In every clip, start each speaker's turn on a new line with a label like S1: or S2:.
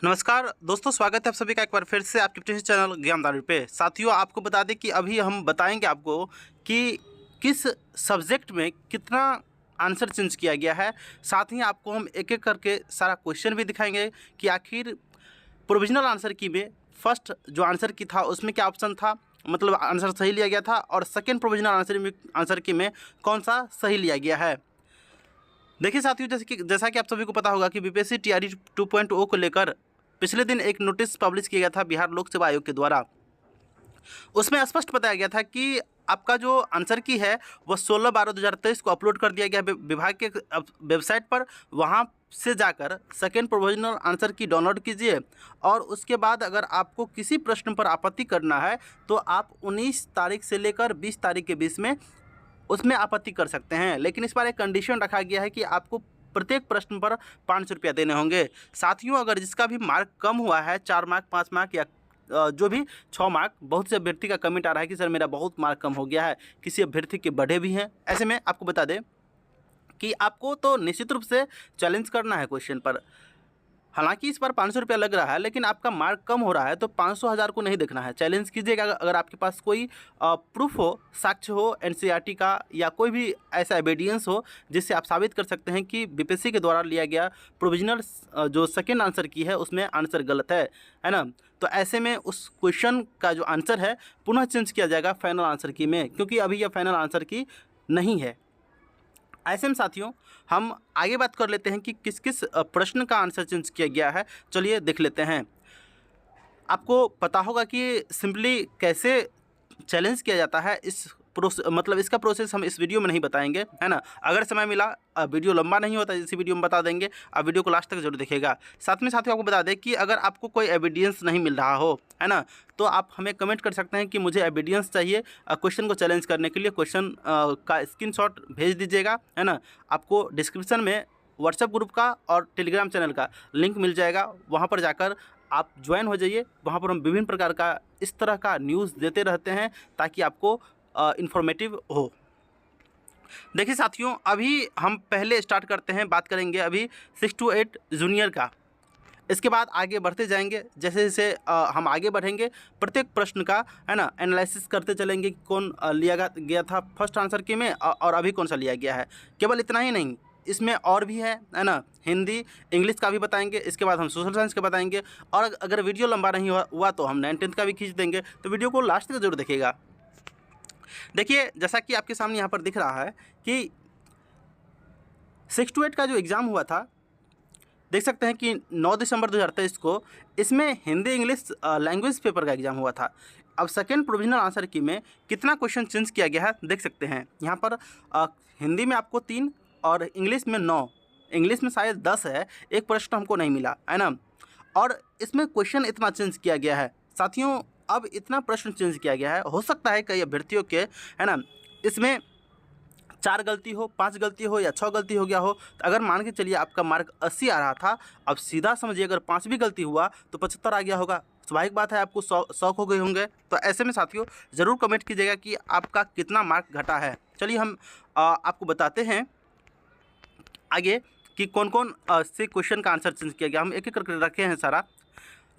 S1: नमस्कार दोस्तों, स्वागत है आप सभी का एक बार फिर से आपके अपने चैनल ज्ञानदारी पे। साथियों, आपको बता दें कि अभी हम बताएंगे आपको कि किस सब्जेक्ट में कितना आंसर चेंज किया गया है। साथ ही आपको हम एक एक करके सारा क्वेश्चन भी दिखाएंगे कि आखिर प्रोविजनल आंसर की में फर्स्ट जो आंसर की था उसमें क्या ऑप्शन था, मतलब आंसर सही लिया गया था, और सेकेंड प्रोविजनल आंसर की में कौन सा सही लिया गया है। देखिए साथियों, जैसा कि आप सभी को पता होगा कि बीपीएससी टीआरई 2.0 को लेकर पिछले दिन एक नोटिस पब्लिश किया गया था बिहार लोक सेवा आयोग के द्वारा। उसमें स्पष्ट बताया गया था कि आपका जो आंसर की है वह 16/12/2023 को अपलोड कर दिया गया विभाग के वेबसाइट पर। वहां से जाकर सेकेंड प्रोविजनल आंसर की डाउनलोड कीजिए और उसके बाद अगर आपको किसी प्रश्न पर आपत्ति करना है तो आप 19 तारीख से लेकर 20 तारीख के बीच में उसमें आपत्ति कर सकते हैं। लेकिन इस बार एक कंडीशन रखा गया है कि आपको प्रत्येक प्रश्न पर 500 रुपया देने होंगे। साथियों, अगर जिसका भी मार्क कम हुआ है, 4 मार्क, 5 मार्क या जो भी 6 मार्क, बहुत से अभ्यर्थी का कमेंट आ रहा है कि सर मेरा बहुत मार्क कम हो गया है, किसी अभ्यर्थी के बढ़े भी हैं। ऐसे में आपको बता दें कि आपको तो निश्चित रूप से चैलेंज करना है क्वेश्चन पर। हालांकि इस बार 500 रुपया लग रहा है, लेकिन आपका मार्क कम हो रहा है तो 500 हज़ार को नहीं देखना है। चैलेंज कीजिएगा अगर आपके पास कोई प्रूफ हो, साक्ष्य हो एनसीईआरटी का, या कोई भी ऐसा एविडेंस हो जिससे आप साबित कर सकते हैं कि बीपीएससी के द्वारा लिया गया प्रोविजनल जो सेकेंड आंसर की है उसमें आंसर गलत है ना। तो ऐसे में उस क्वेश्चन का जो आंसर है पुनः चेंज किया जाएगा फाइनल आंसर की में, क्योंकि अभी यह फाइनल आंसर की नहीं है। ऐसे में साथियों, हम आगे बात कर लेते हैं कि किस किस प्रश्न का आंसर चेंज किया गया है। चलिए देख लेते हैं। आपको पता होगा कि सिंपली कैसे चैलेंज किया जाता है। मतलब इसका प्रोसेस हम इस वीडियो में नहीं बताएंगे, है ना। अगर समय मिला, वीडियो लंबा नहीं होता, इसी वीडियो में बता देंगे। आप वीडियो को लास्ट तक जरूर देखिएगा। साथ में साथियों आपको बता दें कि अगर आपको कोई एविडेंस नहीं मिल रहा हो, है ना, तो आप हमें कमेंट कर सकते हैं कि मुझे एविडेंस चाहिए क्वेश्चन को चैलेंज करने के लिए। क्वेश्चन का स्क्रीनशॉट भेज दीजिएगा, है ना। आपको डिस्क्रिप्शन में व्हाट्सएप ग्रुप का और टेलीग्राम चैनल का लिंक मिल जाएगा। वहाँ पर जाकर आप ज्वाइन हो जाइए। वहाँ पर हम विभिन्न प्रकार का इस तरह का न्यूज़ देते रहते हैं ताकि आपको इन्फॉर्मेटिव हो। देखिए साथियों, अभी हम पहले स्टार्ट करते हैं, बात करेंगे अभी 6 to 8 जूनियर का। इसके बाद आगे बढ़ते जाएंगे। जैसे जैसे हम आगे बढ़ेंगे प्रत्येक प्रश्न का, है ना, एनालिसिस करते चलेंगे कि कौन लिया गया था फर्स्ट आंसर की में और अभी कौन सा लिया गया है। केवल इतना ही नहीं, इसमें और भी है ना। हिंदी इंग्लिश का भी बताएंगे, इसके बाद हम सोशल साइंस का बताएंगे, और अगर वीडियो लंबा नहीं हुआ तो हम 9th का भी खींच देंगे। तो वीडियो को लास्ट तक जरूर देखिएगा। देखिए, जैसा कि आपके सामने यहाँ पर दिख रहा है कि 6 to 8 का जो एग्ज़ाम हुआ था, देख सकते हैं कि 9 दिसंबर 2023 को इसमें हिंदी इंग्लिश लैंग्वेज पेपर का एग्ज़ाम हुआ था। अब सेकेंड प्रोविजनल आंसर की में कितना क्वेश्चन चेंज किया गया है देख सकते हैं। यहाँ पर हिंदी में आपको 3 और इंग्लिश में 9, इंग्लिश में शायद 10 है। एक प्रश्न हमको नहीं मिला, है ना। और इसमें क्वेश्चन इतना चेंज किया गया है साथियों। अब इतना प्रश्न चेंज किया गया है, हो सकता है कई अभ्यर्थियों के, है ना, इसमें 4 गलती हो, 5 गलती हो या 6 गलती हो गया हो। तो अगर मान के चलिए आपका मार्क 80 आ रहा था, अब सीधा समझिए अगर 5 भी गलती हुआ तो 75 आ गया होगा। स्वाभाविक बात है आपको शौक हो गए होंगे। तो ऐसे में साथियों ज़रूर कमेंट कीजिएगा कि आपका कितना मार्क घटा है। चलिए हम आपको बताते हैं आगे कि कौन कौन से क्वेश्चन का आंसर चेंज किया गया। हम एक एक करके रखे हैं सारा,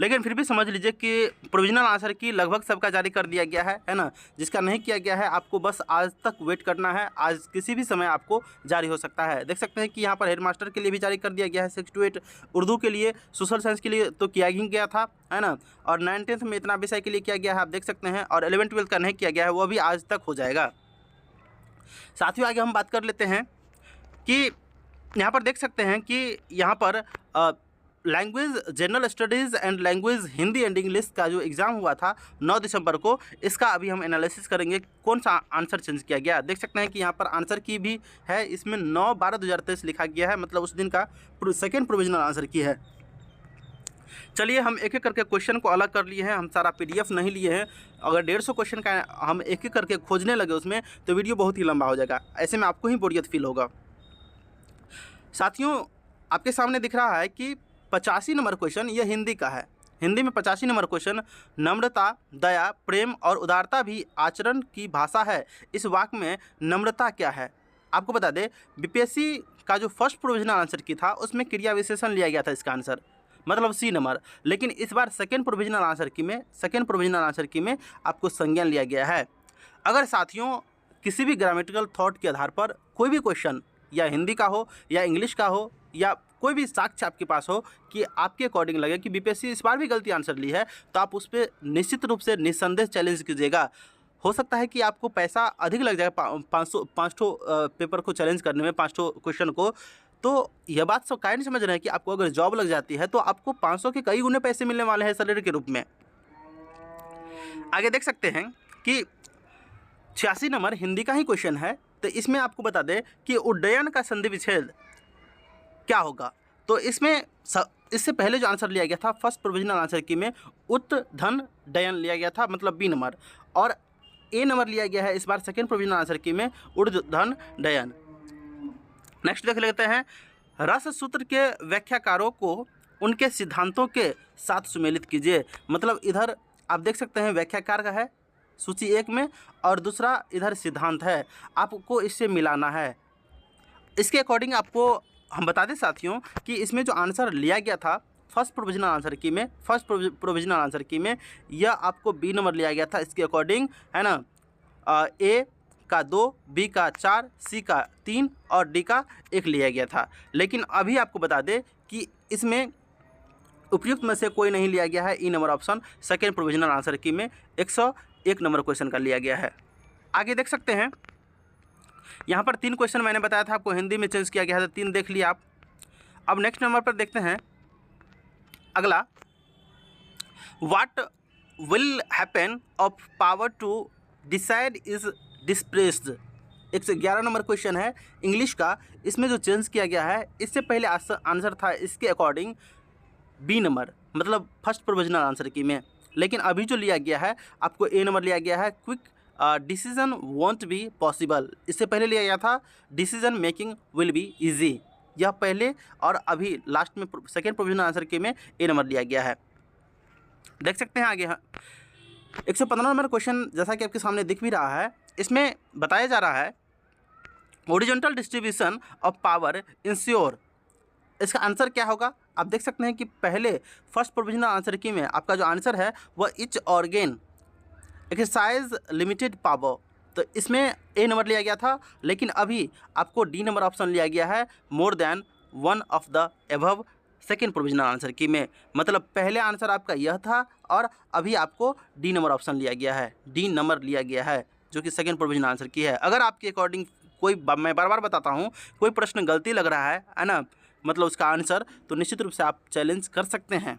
S1: लेकिन फिर भी समझ लीजिए कि प्रोविजनल आंसर की लगभग सबका जारी कर दिया गया है ना। जिसका नहीं किया गया है आपको बस आज तक वेट करना है। आज किसी भी समय आपको जारी हो सकता है। देख सकते हैं कि यहाँ पर हेडमास्टर के लिए भी जारी कर दिया गया है 6 to 8। उर्दू के लिए, सोशल साइंस के लिए तो किया ही गया था, है ना। और 9th में इतना विषय के लिए किया गया है, आप देख सकते हैं। और 11th-12th का नहीं किया गया है, वो भी आज तक हो जाएगा। साथियों आगे हम बात कर लेते हैं कि यहाँ पर देख सकते हैं कि यहाँ पर language general studies and language Hindi and English का जो एग्ज़ाम हुआ था 9 दिसंबर को, इसका अभी हम एनालिसिस करेंगे कौन सा आंसर चेंज किया गया। देख सकते हैं कि यहाँ पर आंसर की भी है, इसमें 9/12/2023 लिखा गया है, मतलब उस दिन का सेकेंड प्रोविजनल आंसर की है। चलिए हम एक एक करके क्वेश्चन को अलग कर लिए हैं, हम सारा PDF नहीं लिए हैं। अगर 150 क्वेश्चन का हम एक एक करके खोजने लगे उसमें तो वीडियो बहुत ही लंबा हो जाएगा। ऐसे में आपको ही बोरियत फील होगा। साथियों आपके सामने दिख रहा है कि 85 नंबर क्वेश्चन ये हिंदी का है। हिंदी में 85 नंबर क्वेश्चन, नम्रता, दया, प्रेम और उदारता भी आचरण की भाषा है। इस वाक्य में नम्रता क्या है। आपको बता दें बीपीएससी का जो फर्स्ट प्रोविजनल आंसर की था उसमें क्रिया विशेषण लिया गया था इसका आंसर। मतलब सी नंबर। लेकिन इस बार सेकेंड प्रोविजनल आंसर की में आपको संज्ञान लिया गया है। अगर साथियों किसी भी ग्रामेटिकल थॉट के आधार पर कोई भी क्वेश्चन या हिंदी का हो या इंग्लिश का हो या कोई भी साक्ष्य आपके पास हो कि आपके अकॉर्डिंग लगे कि बीपीएससी इस बार भी गलती आंसर ली है, तो आप उस पर निश्चित रूप से निस्संदेह चैलेंज कीजिएगा। हो सकता है कि आपको पैसा अधिक लग जाएगा 500 पेपर को चैलेंज करने में, 500 क्वेश्चन को। तो यह बात सब काहे नहीं समझ रहे हैं कि आपको अगर जॉब लग जाती है तो आपको 500 के कई गुने पैसे मिलने वाले हैं सैलरी के रूप में। आगे देख सकते हैं कि 86 नंबर हिंदी का ही क्वेश्चन है। तो इसमें आपको बता दें कि उड्डयन का संधि विच्छेद क्या होगा। तो इसमें इससे पहले जो आंसर लिया गया था फर्स्ट प्रोविजनल आंसर की में उत धन डयन लिया गया था, मतलब बी नंबर, और ए नंबर लिया गया है इस बार सेकेंड प्रोविजनल आंसर की में उर्ध धन डयन। नेक्स्ट देख लेते हैं, रस सूत्र के व्याख्याकारों को उनके सिद्धांतों के साथ सुमेलित कीजिए। मतलब इधर आप देख सकते हैं व्याख्याकार का है सूची 1 में और दूसरा इधर सिद्धांत है, आपको इससे मिलाना है। इसके अकॉर्डिंग आपको हम बता दें साथियों कि इसमें जो आंसर लिया गया था फर्स्ट प्रोविजनल आंसर की में यह आपको बी नंबर लिया गया था इसके अकॉर्डिंग, है ना। ए का 2, बी का 4, सी का 3 और डी का 1 लिया गया था। लेकिन अभी आपको बता दें कि इसमें उपयुक्त में से कोई नहीं लिया गया है। E number option second provisional answer key में 101 नंबर क्वेश्चन का लिया गया है। आगे देख सकते हैं यहाँ पर 3 क्वेश्चन मैंने बताया था आपको हिंदी में चेंज किया गया है, तो 3 देख लिया आप। अब नेक्स्ट नंबर पर देखते हैं अगला, what will happen of power to decide is displaced. 111 नंबर क्वेश्चन है इंग्लिश का। इसमें जो चेंज किया गया है, इससे पहले आंसर था इसके अकॉर्डिंग बी नंबर, मतलब फर्स्ट प्रोविजनल आंसर की में। लेकिन अभी जो लिया गया है आपको ए नंबर लिया गया है, quick decision want be possible. इससे पहले लिया गया था decision making will be easy. यह पहले और अभी लास्ट में सेकेंड प्रोविजनल आंसर के में ए नंबर लिया गया है। देख सकते हैं आगे 115 नंबर क्वेश्चन जैसा कि आपके सामने दिख भी रहा है, इसमें बताया जा रहा है horizontal distribution of power ensure. इसका आंसर क्या होगा आप देख सकते हैं कि पहले फर्स्ट प्रोविजनल आंसर की में आपका जो आंसर है वह etch organ exercise limited power. तो इसमें ए नंबर लिया गया था, लेकिन अभी आपको डी नंबर ऑप्शन लिया गया है more than one of the above second provisional answer key में। मतलब पहले आंसर आपका यह था और अभी आपको डी नंबर ऑप्शन लिया गया है, डी नंबर लिया गया है जो कि सेकेंड प्रोविजनल आंसर की है। अगर आपके अकॉर्डिंग कोई, मैं बार बार बताता हूँ, कोई प्रश्न गलती लग रहा है ना, मतलब उसका आंसर, तो निश्चित रूप से आप चैलेंज कर सकते हैं।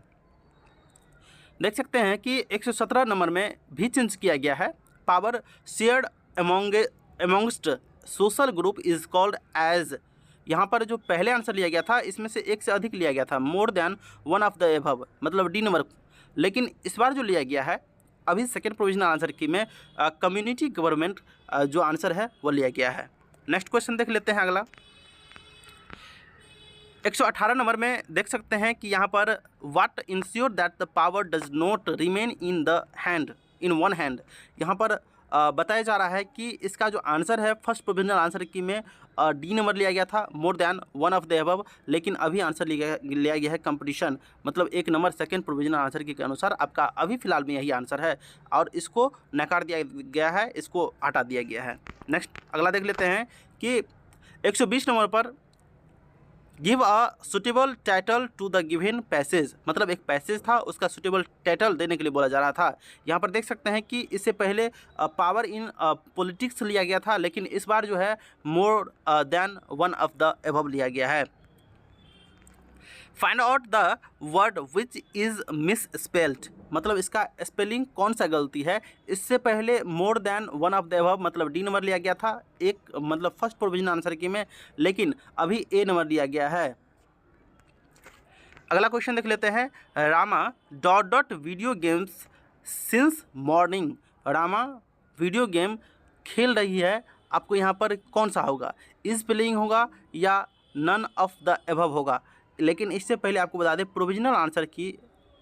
S1: देख सकते हैं कि 117 नंबर में भी चेंज किया गया है, power shared amongst social group is called as. यहाँ पर जो पहले आंसर लिया गया था इसमें से एक से अधिक लिया गया था, more than one of the above, मतलब डी नंबर। लेकिन इस बार जो लिया गया है अभी सेकेंड प्रोविजनल आंसर की में कम्युनिटी गवर्नमेंट जो आंसर है वो लिया गया है। नेक्स्ट क्वेश्चन देख लेते हैं अगला 118 नंबर में देख सकते हैं कि यहाँ पर what ensure that the power does not remain in one hand. यहाँ पर बताया जा रहा है कि इसका जो आंसर है फर्स्ट प्रोविजनल आंसर की में डी नंबर लिया गया था more than one of the above. लेकिन अभी आंसर लिया गया है कंपटीशन, मतलब 1 नंबर सेकेंड प्रोविजनल आंसर के अनुसार आपका अभी फिलहाल में यही आंसर है और इसको नकार दिया गया है, इसको हटा दिया गया है। नेक्स्ट अगला देख लेते हैं कि 120 नंबर पर give a suitable title to the given passage. मतलब एक पैसेज था उसका सुटेबल टाइटल देने के लिए बोला जा रहा था। यहाँ पर देख सकते हैं कि इससे पहले पावर इन पॉलिटिक्स लिया गया था, लेकिन इस बार जो है more than one of the above लिया गया है। Find out the word which is miss spelled. मतलब इसका स्पेलिंग कौन सा गलती है। इससे पहले more than one of the above मतलब डी नंबर लिया गया था, एक मतलब फर्स्ट प्रोविजनल आंसर की में, लेकिन अभी ए नंबर लिया गया है। अगला क्वेश्चन देख लेते हैं, Rama dot dot video games since morning. Rama video game खेल रही है, आपको यहाँ पर कौन सा होगा, इज प्लेइंग होगा या नन ऑफ द एबव होगा। लेकिन इससे पहले आपको बता दें प्रोविजनल आंसर की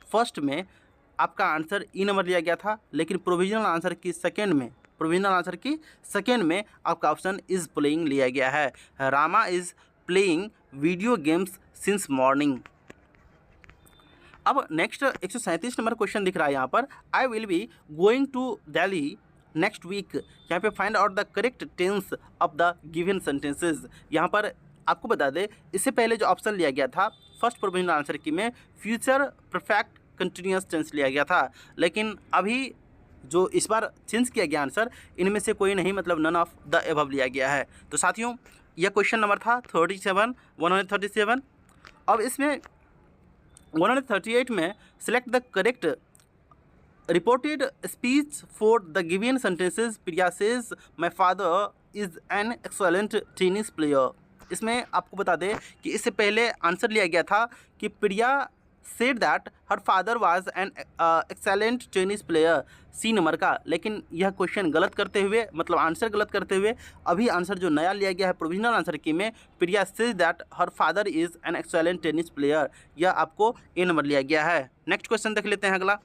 S1: फर्स्ट में आपका आंसर ई नंबर लिया गया था, लेकिन प्रोविजनल आंसर की सेकेंड में आपका ऑप्शन इज़ प्लेइंग लिया गया है। Rama is playing video games since morning. अब नेक्स्ट 137 नंबर क्वेश्चन दिख रहा है यहाँ पर, I will be going to Delhi next week. यहाँ पे find out the correct tense of the given sentences. यहाँ पर आपको बता दें, इससे पहले जो ऑप्शन लिया गया था फर्स्ट प्रोविजनल आंसर की में फ्यूचर परफेक्ट कंटिन्यूअस टेंस लिया गया था, लेकिन अभी जो इस बार चेंज किया गया आंसर, इनमें से कोई नहीं, मतलब नन ऑफ द एबव लिया गया है। तो साथियों यह क्वेश्चन नंबर था 137। अब इसमें 138 में select the correct reported speech for the given sentences. Priya says my father is an excellent tennis player. इसमें आपको बता दें कि इससे पहले आंसर लिया गया था कि Priya said that her father was an excellent tennis player, C number का। लेकिन यह क्वेश्चन गलत करते हुए, मतलब आंसर गलत करते हुए, अभी आंसर जो नया लिया गया है प्रोविजनल आंसर की में, Priya says that her father is an excellent tennis player, यह आपको ए नंबर लिया गया है। नेक्स्ट क्वेश्चन देख लेते हैं।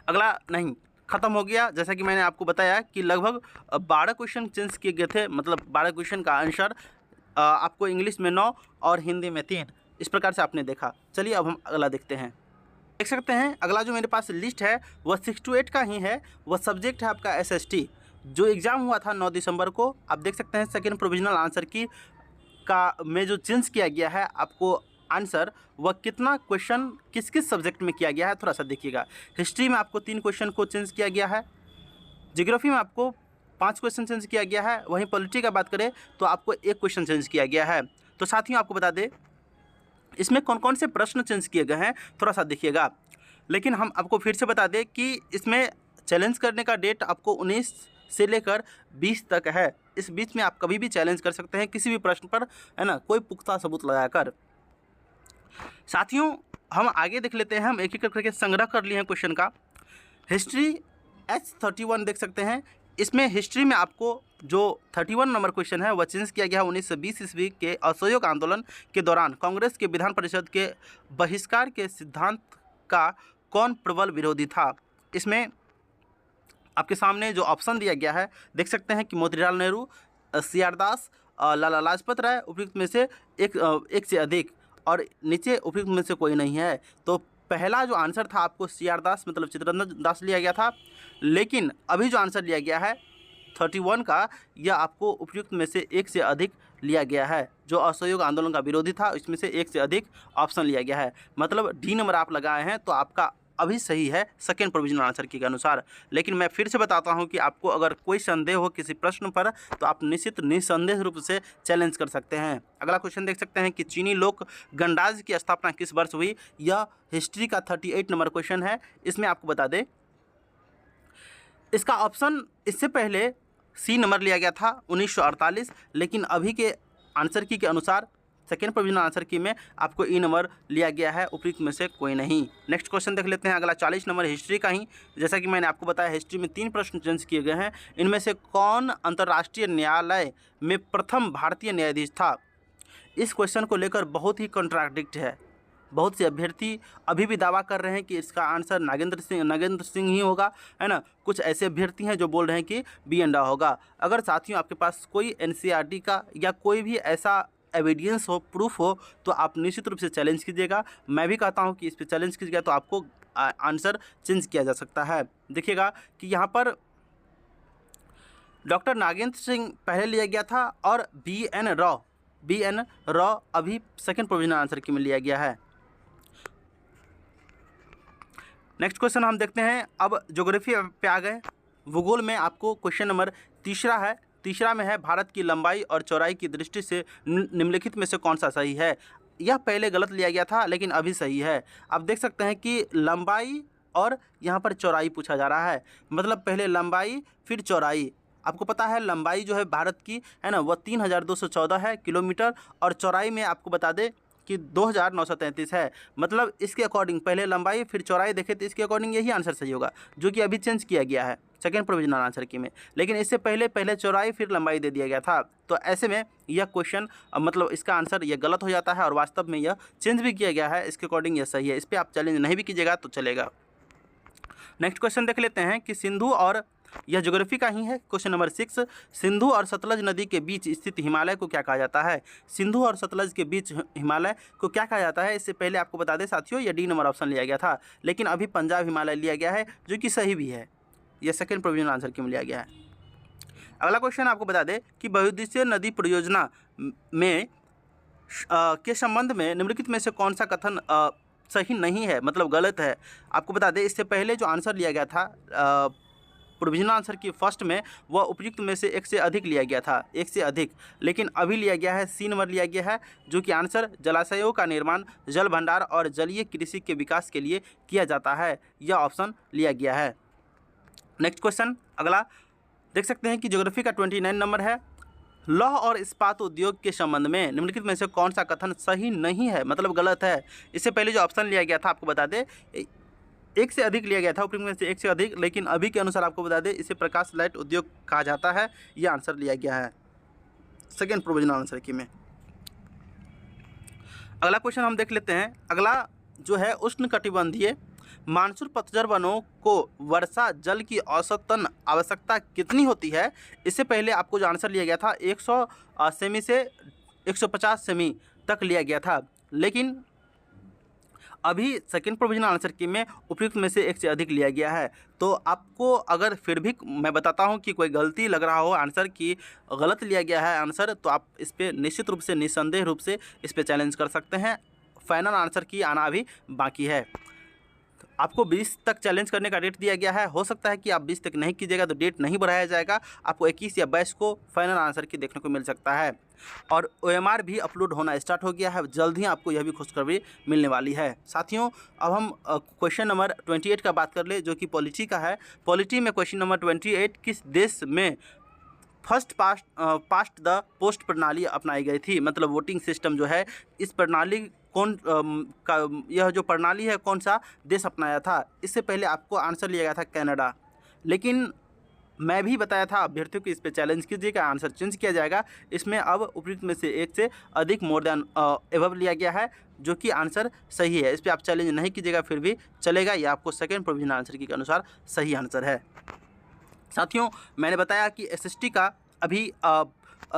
S1: अगला नहीं, ख़त्म हो गया। जैसा कि मैंने आपको बताया कि लगभग 12 क्वेश्चन चेंज किए गए थे, मतलब 12 क्वेश्चन का आंसर आपको इंग्लिश में 9 और हिंदी में 3, इस प्रकार से आपने देखा। चलिए अब हम अगला देखते हैं। देख सकते हैं अगला जो मेरे पास लिस्ट है वह 6 to 8 का ही है। वह सब्जेक्ट है आपका SST, जो एग्ज़ाम हुआ था 9 दिसंबर को। आप देख सकते हैं सेकेंड प्रोविजनल आंसर की का में जो चेंज किया गया है आपको आंसर, वह कितना क्वेश्चन किस किस सब्जेक्ट में किया गया है थोड़ा सा देखिएगा। हिस्ट्री में आपको 3 क्वेश्चन को चेंज किया गया है, ज्योग्राफी में आपको 5 क्वेश्चन चेंज किया गया है, वहीं पॉलिटी का बात करें तो आपको 1 क्वेश्चन चेंज किया गया है। तो साथियों आपको बता दें इसमें कौन कौन से प्रश्न चेंज किए गए हैं थोड़ा सा देखिएगा। लेकिन हम आपको फिर से बता दें कि इसमें चैलेंज करने का डेट आपको 19 से लेकर 20 तक है। इस बीच में आप कभी भी चैलेंज कर सकते हैं किसी भी प्रश्न पर, है ना, कोई पुख्ता सबूत लगाकर। साथियों हम आगे देख लेते हैं, हम एक एक करके संग्रह कर लिए हैं क्वेश्चन का। हिस्ट्री H31 देख सकते हैं। इसमें हिस्ट्री में आपको जो 31 नंबर क्वेश्चन है वह चेंज किया गया है 1920 ईस्वी के असहयोग आंदोलन के दौरान कांग्रेस के विधान परिषद के बहिष्कार के सिद्धांत का कौन प्रबल विरोधी था। इसमें आपके सामने जो ऑप्शन दिया गया है देख सकते हैं कि मोतीलाल नेहरू, CR दास, लाला लाजपत राय, उपयुक्त में से एक से अधिक, और नीचे उपयुक्त में से कोई नहीं है। तो पहला जो आंसर था आपको CR दास मतलब चित्तरंजन दास लिया गया था, लेकिन अभी जो आंसर लिया गया है 31 का, यह आपको उपयुक्त में से एक से अधिक लिया गया है। जो असहयोग आंदोलन का विरोधी था इसमें से एक से अधिक ऑप्शन लिया गया है, मतलब डी नंबर आप लगाए हैं तो आपका अभी सही है सेकेंड प्रोविजनल आंसर की के अनुसार। लेकिन मैं फिर से बताता हूं कि आपको अगर कोई संदेह हो किसी प्रश्न पर तो आप निसंदेह रूप से चैलेंज कर सकते हैं। अगला क्वेश्चन देख सकते हैं कि चीनी लोक गणराज्य की स्थापना किस वर्ष हुई। यह हिस्ट्री का 38 नंबर क्वेश्चन है। इसमें आपको बता दें इसका ऑप्शन इससे पहले सी नंबर लिया गया था 1948, लेकिन अभी के आंसर की के अनुसार सेकेंड प्रोविजनल आंसर की में आपको ई नंबर लिया गया है, उपयुक्त में से कोई नहीं। नेक्स्ट क्वेश्चन देख लेते हैं अगला 40 नंबर हिस्ट्री का ही। जैसा कि मैंने आपको बताया हिस्ट्री में 3 प्रश्न चेंज किए गए हैं। इनमें से कौन अंतर्राष्ट्रीय न्यायालय में प्रथम भारतीय न्यायाधीश था। इस क्वेश्चन को लेकर बहुत ही कॉन्ट्राडिक्ट है। बहुत से अभ्यर्थी अभी भी दावा कर रहे हैं कि इसका आंसर नागेंद्र सिंह ही होगा, है ना। कुछ ऐसे अभ्यर्थी हैं जो बोल रहे हैं कि बी एंडा होगा। अगर साथियों आपके पास कोई NCERT का या कोई भी ऐसा एविडेंस हो, प्रूफ हो, तो आप निश्चित रूप से चैलेंज कीजिएगा। मैं भी कहता हूं कि इस पर चैलेंज कीजिएगा तो आपको आंसर चेंज किया जा सकता है। देखिएगा कि यहाँ पर डॉक्टर नागेंद्र सिंह पहले लिया गया था और बी एन रॉ अभी सेकेंड प्रोविजनल आंसर की में लिया गया है। नेक्स्ट क्वेश्चन हम देखते हैं। अब ज्योग्राफी पे आ गए। भूगोल में आपको क्वेश्चन नंबर तीसरा में है भारत की लंबाई और चौड़ाई की दृष्टि से निम्नलिखित में से कौन सा सही है। यह पहले गलत लिया गया था लेकिन अभी सही है। आप देख सकते हैं कि लंबाई और यहाँ पर चौड़ाई पूछा जा रहा है, मतलब पहले लंबाई फिर चौड़ाई। आपको पता है लंबाई जो है भारत की, है ना, वह 3214 है किलोमीटर, और चौड़ाई में आपको बता दें कि 2933 है। मतलब इसके अकॉर्डिंग पहले लंबाई फिर चौड़ाई देखें तो इसके अकॉर्डिंग यही आंसर सही होगा, जो कि अभी चेंज किया गया है सेकेंड प्रोविजनल आंसर की में। लेकिन इससे पहले चौड़ाई फिर लंबाई दे दिया गया था। तो ऐसे में यह क्वेश्चन मतलब इसका आंसर यह गलत हो जाता है, और वास्तव में यह चेंज भी किया गया है, इसके अकॉर्डिंग यह सही है। इस पर आप चैलेंज नहीं भी कीजिएगा तो चलेगा। नेक्स्ट क्वेश्चन देख लेते हैं कि सिंधु और यह ज्योग्राफी का ही है। क्वेश्चन नंबर 6, सिंधु और सतलज नदी के बीच स्थित हिमालय को क्या कहा जाता है? सिंधु और सतलज के बीच हिमालय को क्या कहा जाता है? इससे पहले आपको बता दें साथियों, यह डी नंबर ऑप्शन लिया गया था, लेकिन अभी पंजाब हिमालय लिया गया है, जो कि सही भी है। यह सेकेंड प्रोविजनल आंसर क्यों लिया गया है? अगला क्वेश्चन आपको बता दें कि बहुउद्देशीय नदी परियोजना में के संबंध में निम्नलिखित में से कौन सा कथन सही नहीं है, मतलब गलत है? आपको बता दें इससे पहले जो आंसर लिया गया था प्रोविजनल आंसर की फर्स्ट में, वह उपयुक्त में से एक से अधिक लिया गया था, एक से अधिक, लेकिन अभी लिया गया है सी नंबर लिया गया है, जो कि आंसर जलाशयों का निर्माण जल भंडार और जलीय कृषि के विकास के लिए किया जाता है, यह ऑप्शन लिया गया है। नेक्स्ट क्वेश्चन अगला देख सकते हैं कि ज्योग्राफी का 29 नंबर है। लौह और इस्पात उद्योग के संबंध में निम्नलिखित में से कौन सा कथन सही नहीं है, मतलब गलत है? इससे पहले जो ऑप्शन लिया गया था आपको बता दें एक से अधिक लिया गया था, उपयुक्त में से एक से अधिक, लेकिन अभी के अनुसार आपको बता दें इसे प्रकाश लाइट उद्योग कहा जाता है, यह आंसर लिया गया है सेकेंड प्रोविजनल आंसर की में। अगला क्वेश्चन हम देख लेते हैं। अगला जो है उष्णकटिबंधीय मानसून पतझड़ वनों को वर्षा जल की औसतन आवश्यकता कितनी होती है? इससे पहले आपको जो आंसर लिया गया था 100 सेमी से 150 सेमी तक लिया गया था, लेकिन अभी सेकेंड प्रोविजनल आंसर की में उपयुक्त में से एक से अधिक लिया गया है। तो आपको अगर फिर भी मैं बताता हूं कि कोई गलती लग रहा हो आंसर की, गलत लिया गया है आंसर, तो आप इस पर निश्चित रूप से निस्संदेह रूप से इस पर चैलेंज कर सकते हैं। फाइनल आंसर की आना अभी बाकी है। आपको 20 तक चैलेंज करने का डेट दिया गया है, हो सकता है कि आप 20 तक नहीं कीजिएगा तो डेट नहीं बढ़ाया जाएगा, आपको 21 या 22 को फाइनल आंसर की देखने को मिल सकता है। और OMR भी अपलोड होना स्टार्ट हो गया है, जल्द ही आपको यह भी खुशखबरी मिलने वाली है। साथियों अब हम क्वेश्चन नंबर 28 का बात कर ले, जो कि पॉलिटी का है। पॉलिटी में क्वेश्चन नंबर 28, किस देश में फर्स्ट पास्ट द पोस्ट प्रणाली अपनाई गई थी, मतलब वोटिंग सिस्टम जो है, इस प्रणाली यह जो प्रणाली है कौन सा देश अपनाया था? इससे पहले आपको आंसर लिया गया था कनाडा, लेकिन मैं भी बताया था अभ्यर्थियों को इस पर चैलेंज कीजिएगा, आंसर चेंज किया जाएगा। इसमें अब उपयुक्त में से एक से अधिक मोर देन एबव लिया गया है, जो कि आंसर सही है। इस पर आप चैलेंज नहीं कीजिएगा फिर भी चलेगा, यह आपको सेकेंड प्रोविजनल आंसर के अनुसार सही आंसर है। साथियों मैंने बताया कि SST का अभी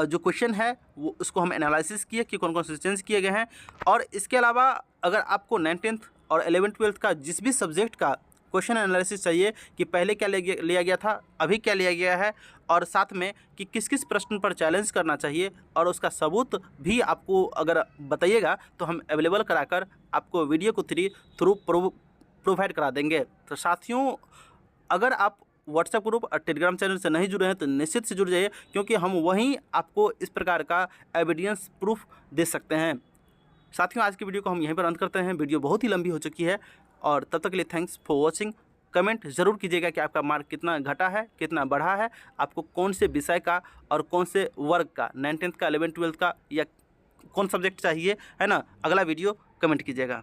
S1: जो क्वेश्चन है वो उसको हम एनालिसिस किए कि कौन कौन से चेंज किए गए हैं, और इसके अलावा अगर आपको 9th 10th और 11th 12th का जिस भी सब्जेक्ट का क्वेश्चन एनालिसिस चाहिए कि पहले क्या लिया गया था, अभी क्या लिया गया है, और साथ में कि किस किस प्रश्न पर चैलेंज करना चाहिए और उसका सबूत भी आपको अगर बताइएगा तो हम अवेलेबल कराकर आपको वीडियो को थ्रू प्रोवाइड करा देंगे। तो साथियों अगर आप व्हाट्सएप ग्रुप और टेलीग्राम चैनल से नहीं जुड़े हैं तो निश्चित से जुड़ जाइए, क्योंकि हम वहीं आपको इस प्रकार का एविडेंस प्रूफ दे सकते हैं। साथियों आज की वीडियो को हम यहीं पर अंत करते हैं, वीडियो बहुत ही लंबी हो चुकी है, और तब तक के लिए थैंक्स फॉर वॉचिंग। कमेंट ज़रूर कीजिएगा कि आपका मार्क कितना घटा है, कितना बढ़ा है, आपको कौन से विषय का और कौन से वर्ग का, 9th 10th का, 11th 12th का, या कौन सब्जेक्ट चाहिए, है ना। अगला वीडियो कमेंट कीजिएगा।